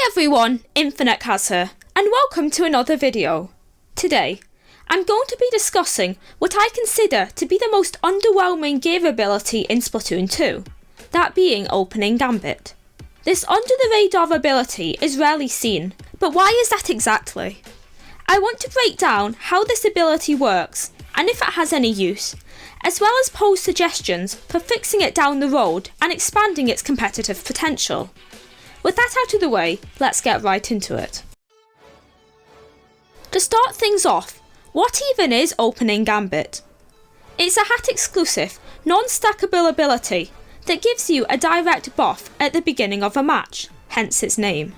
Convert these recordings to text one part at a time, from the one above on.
Hi everyone, InfiniteCaz here, and welcome to another video. Today, I'm going to be discussing what I consider to be the most underwhelming gear ability in Splatoon 2, that being opening gambit. This under the radar ability is rarely seen, but why is that exactly? I want to break down how this ability works and if it has any use, as well as pose suggestions for fixing it down the road and expanding its competitive potential. With that out of the way, let's get right into it. To start things off, what even is opening gambit? It's a hat exclusive, non-stackable ability that gives you a direct buff at the beginning of a match, hence its name.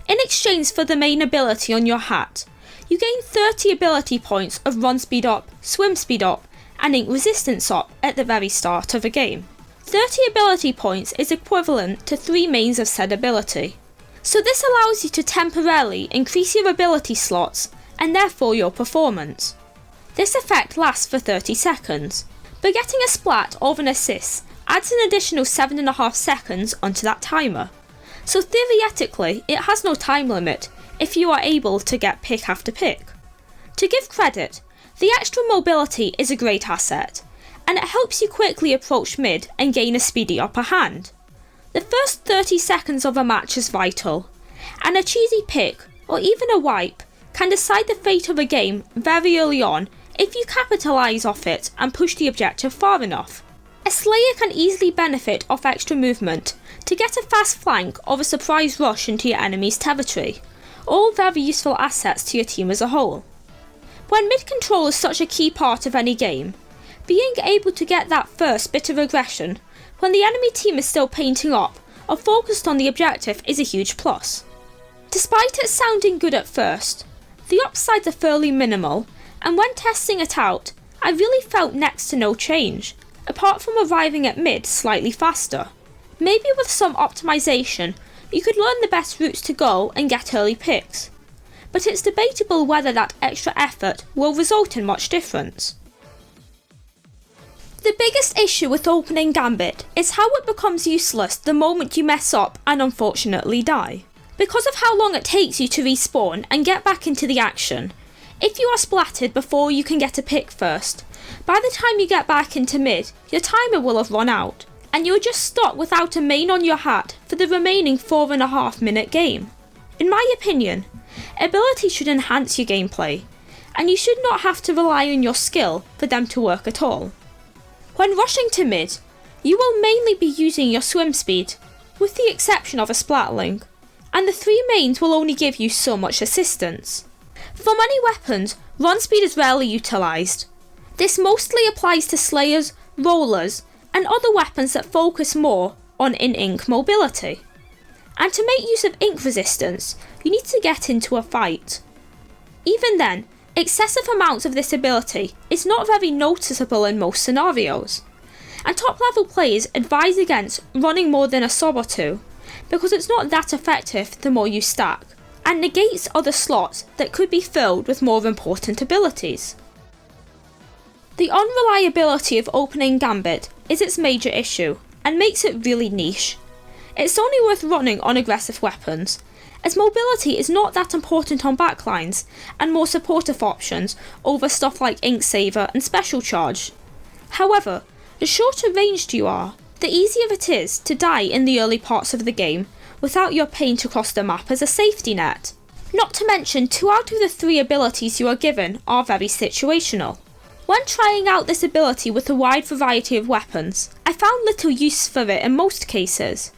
In exchange for the main ability on your hat, you gain 30 ability points of run speed up, swim speed up, and ink resistance up at the very start of a game. 30 ability points is equivalent to 3 mains of said ability, so this allows you to temporarily increase your ability slots and therefore your performance. This effect lasts for 30 seconds, but getting a splat or an assist adds an additional 7.5 seconds onto that timer, so theoretically it has no time limit if you are able to get pick after pick. To give credit, the extra mobility is a great asset, and it helps you quickly approach mid and gain a speedy upper hand. The first 30 seconds of a match is vital, and a cheesy pick or even a wipe can decide the fate of a game very early on if you capitalise off it and push the objective far enough. A Slayer can easily benefit off extra movement to get a fast flank or a surprise rush into your enemy's territory, all very useful assets to your team as a whole. When mid control is such a key part of any game, being able to get that first bit of aggression when the enemy team is still painting up or focused on the objective is a huge plus. Despite it sounding good at first, the upsides are fairly minimal, and when testing it out, I really felt next to no change, apart from arriving at mid slightly faster. Maybe with some optimization, you could learn the best routes to go and get early picks, but it's debatable whether that extra effort will result in much difference. The biggest issue with opening gambit is how it becomes useless the moment you mess up and unfortunately die. Because of how long it takes you to respawn and get back into the action, if you are splatted before you can get a pick first, by the time you get back into mid, your timer will have run out, and you're just stuck without a main on your hat for the remaining 4.5 minute game. In my opinion, ability should enhance your gameplay, and you should not have to rely on your skill for them to work at all. When rushing to mid, you will mainly be using your swim speed, with the exception of a splatling, and the 3 mains will only give you so much assistance. For many weapons, run speed is rarely utilised. This mostly applies to slayers, rollers, and other weapons that focus more on in-ink mobility. And to make use of ink resistance, you need to get into a fight. Even then, excessive amounts of this ability is not very noticeable in most scenarios, and top level players advise against running more than a sub or 2, because it's not that effective the more you stack, and negates other slots that could be filled with more important abilities. The unreliability of opening gambit is its major issue, and makes it really niche. It's only worth running on aggressive weapons, as mobility is not that important on backlines and more supportive options over stuff like Ink Saver and Special Charge. However, the shorter ranged you are, the easier it is to die in the early parts of the game without your paint across the map as a safety net. Not to mention 2 out of the 3 abilities you are given are very situational. When trying out this ability with a wide variety of weapons, I found little use for it in most cases.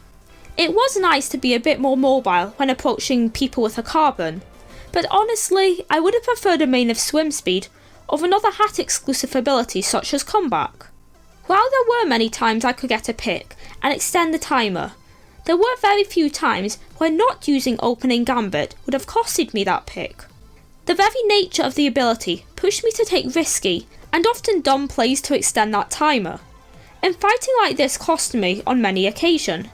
It was nice to be a bit more mobile when approaching people with a carbon, but honestly, I would have preferred a main of swim speed or another hat exclusive ability such as comeback. While there were many times I could get a pick and extend the timer, there were very few times where not using opening gambit would have costed me that pick. The very nature of the ability pushed me to take risky and often dumb plays to extend that timer, and fighting like this cost me on many occasions.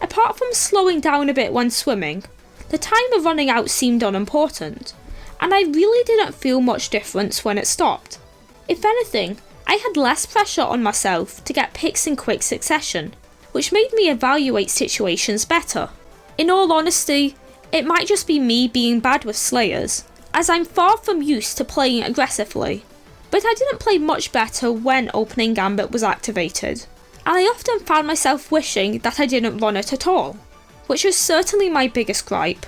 Apart from slowing down a bit when swimming, the timer running out seemed unimportant, and I really didn't feel much difference when it stopped. If anything, I had less pressure on myself to get picks in quick succession, which made me evaluate situations better. In all honesty, It might just be me being bad with slayers, as I'm far from used to playing aggressively, but I didn't play much better when opening gambit was activated, and I often found myself wishing that I didn't run it at all, which was certainly my biggest gripe.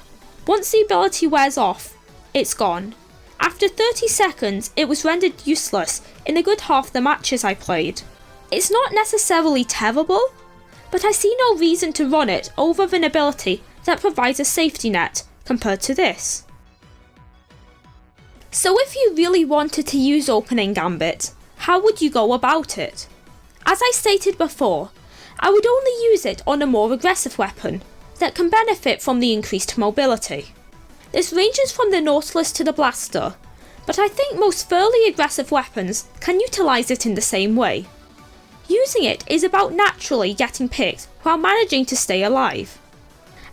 Once the ability wears off, it's gone. After 30 seconds, it was rendered useless in a good half the matches I played. It's not necessarily terrible, but I see no reason to run it over an ability that provides a safety net compared to this. So if you really wanted to use opening gambit, how would you go about it? As I stated before, I would only use it on a more aggressive weapon that can benefit from the increased mobility. This ranges from the Nautilus to the Blaster, but I think most fairly aggressive weapons can utilise it in the same way. Using it is about naturally getting picked while managing to stay alive.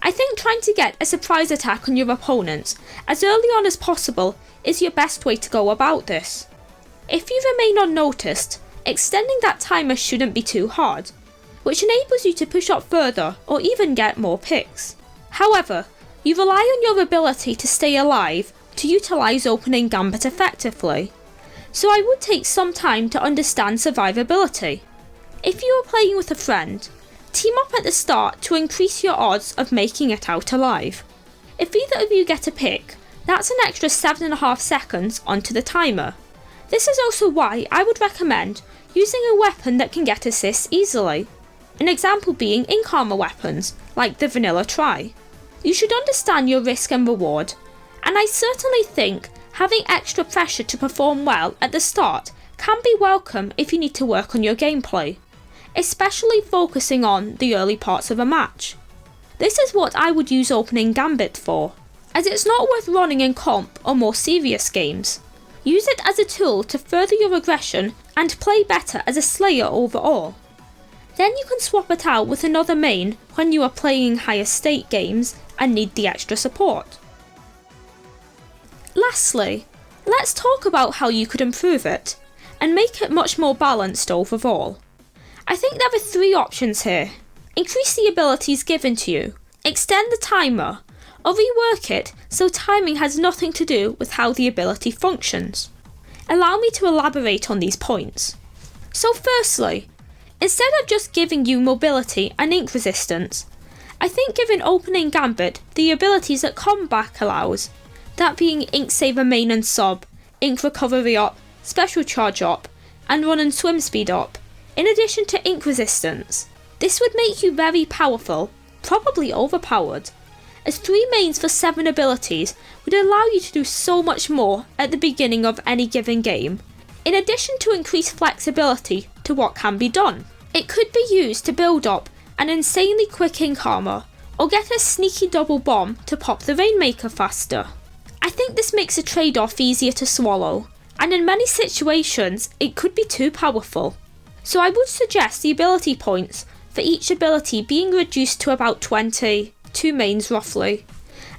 I think trying to get a surprise attack on your opponents as early on as possible is your best way to go about this. If you remain unnoticed, extending that timer shouldn't be too hard, which enables you to push up further or even get more picks. However, you rely on your ability to stay alive to utilise opening gambit effectively, so I would take some time to understand survivability. If you are playing with a friend, team up at the start to increase your odds of making it out alive. If either of you get a pick, that's an extra 7.5 seconds onto the timer. This is also why I would recommend using a weapon that can get assists easily. An example being ink armor weapons, like the vanilla try. You should understand your risk and reward, and I certainly think having extra pressure to perform well at the start can be welcome if you need to work on your gameplay, especially focusing on the early parts of a match. This is what I would use opening gambit for, as it's not worth running in comp or more serious games. Use it as a tool to further your aggression and play better as a slayer overall. Then you can swap it out with another main when you are playing higher stake games and need the extra support. Lastly, let's talk about how you could improve it and make it much more balanced overall. I think there are 3 options here. Increase the abilities given to you, extend the timer, or rework it so timing has nothing to do with how the ability functions. Allow me to elaborate on these points. So firstly, instead of just giving you mobility and ink resistance, I think giving opening gambit the abilities that combat allows, that being ink saver main and sub, ink recovery up, special charge up, and run and swim speed up, in addition to ink resistance. This would make you very powerful, probably overpowered, as 3 mains for 7 abilities would allow you to do so much more at the beginning of any given game, in addition to increased flexibility to what can be done. It could be used to build up an insanely quick ink armor, or get a sneaky double bomb to pop the Rainmaker faster. I think this makes a trade-off easier to swallow, and in many situations it could be too powerful. So I would suggest the ability points for each ability being reduced to about 20, 2 mains roughly,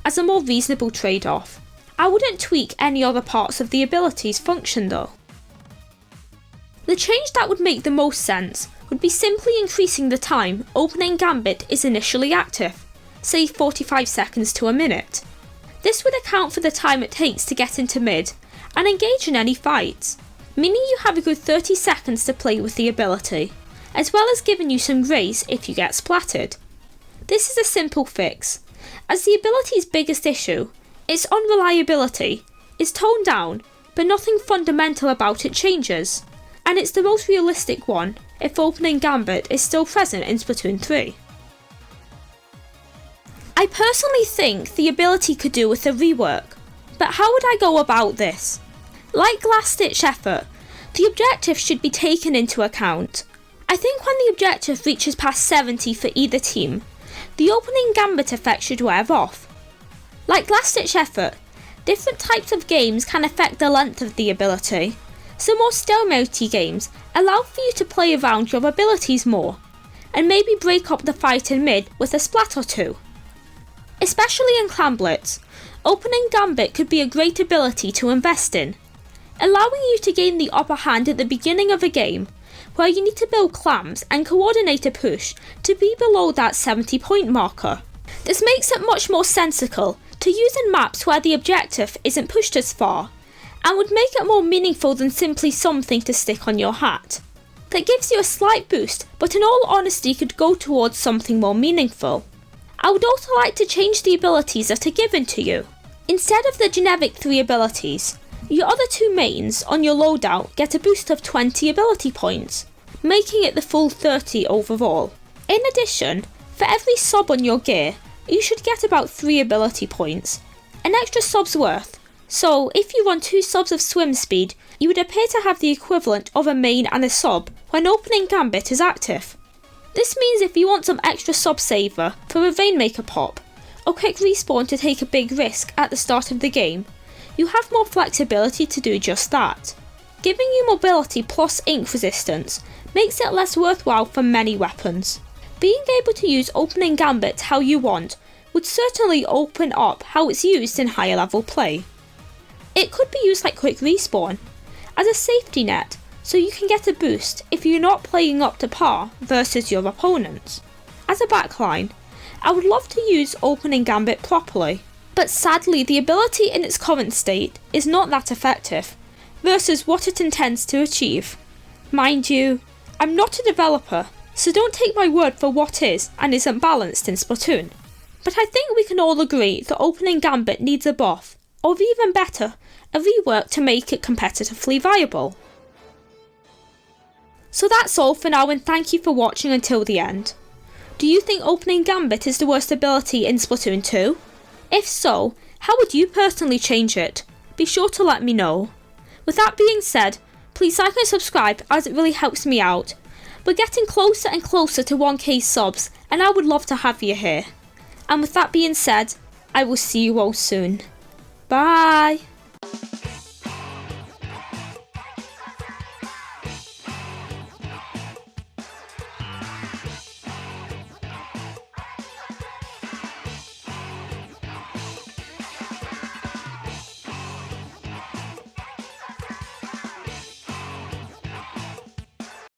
as a more reasonable trade-off. I wouldn't tweak any other parts of the ability's function though. The change that would make the most sense would be simply increasing the time opening gambit is initially active, say 45 seconds to a minute. This would account for the time it takes to get into mid and engage in any fights, meaning you have a good 30 seconds to play with the ability, as well as giving you some grace if you get splattered. This is a simple fix, as the ability's biggest issue, its unreliability, is toned down, but nothing fundamental about it changes, and it's the most realistic one if opening gambit is still present in Splatoon 3. I personally think the ability could do with a rework, but how would I go about this? Like last ditch effort, the objective should be taken into account. I think when the objective reaches past 70 for either team, the opening gambit effect should wear off. Like last ditch effort, different types of games can affect the length of the ability, so more stalemate games allow for you to play around your abilities more, and maybe break up the fight in mid with a splat or 2. Especially in Clan Blitz, opening gambit could be a great ability to invest in, allowing you to gain the upper hand at the beginning of a game, where you need to build clams and coordinate a push to be below that 70 point marker. This makes it much more sensical to use in maps where the objective isn't pushed as far, and would make it more meaningful than simply something to stick on your hat. That gives you a slight boost, but in all honesty could go towards something more meaningful. I would also like to change the abilities that are given to you. Instead of the generic 3 abilities, your other 2 mains on your loadout get a boost of 20 ability points, making it the full 30 overall. In addition, for every sub on your gear, you should get about 3 ability points, an extra sub's worth. So if you run 2 subs of swim speed, you would appear to have the equivalent of a main and a sub when opening Gambit is active. This means if you want some extra sub saver for a Rainmaker pop, or quick respawn to take a big risk at the start of the game, you have more flexibility to do just that. Giving you mobility plus ink resistance makes it less worthwhile for many weapons. Being able to use opening Gambit how you want would certainly open up how it's used in higher level play. It could be used like quick respawn, as a safety net, so you can get a boost if you're not playing up to par versus your opponents. As a backline, I would love to use opening Gambit properly, but sadly the ability in its current state is not that effective versus what it intends to achieve. Mind you, I'm not a developer, so don't take my word for what is and isn't balanced in Splatoon. But I think we can all agree that opening Gambit needs a buff, or even better, a rework to make it competitively viable. So that's all for now, and thank you for watching until the end. Do you think opening Gambit is the worst ability in Splatoon 2? If so, how would you personally change it? Be sure to let me know. With that being said, please like and subscribe as it really helps me out. We're getting closer and closer to 1k subs, and I would love to have you here. And with that being said, I will see you all soon. Bye!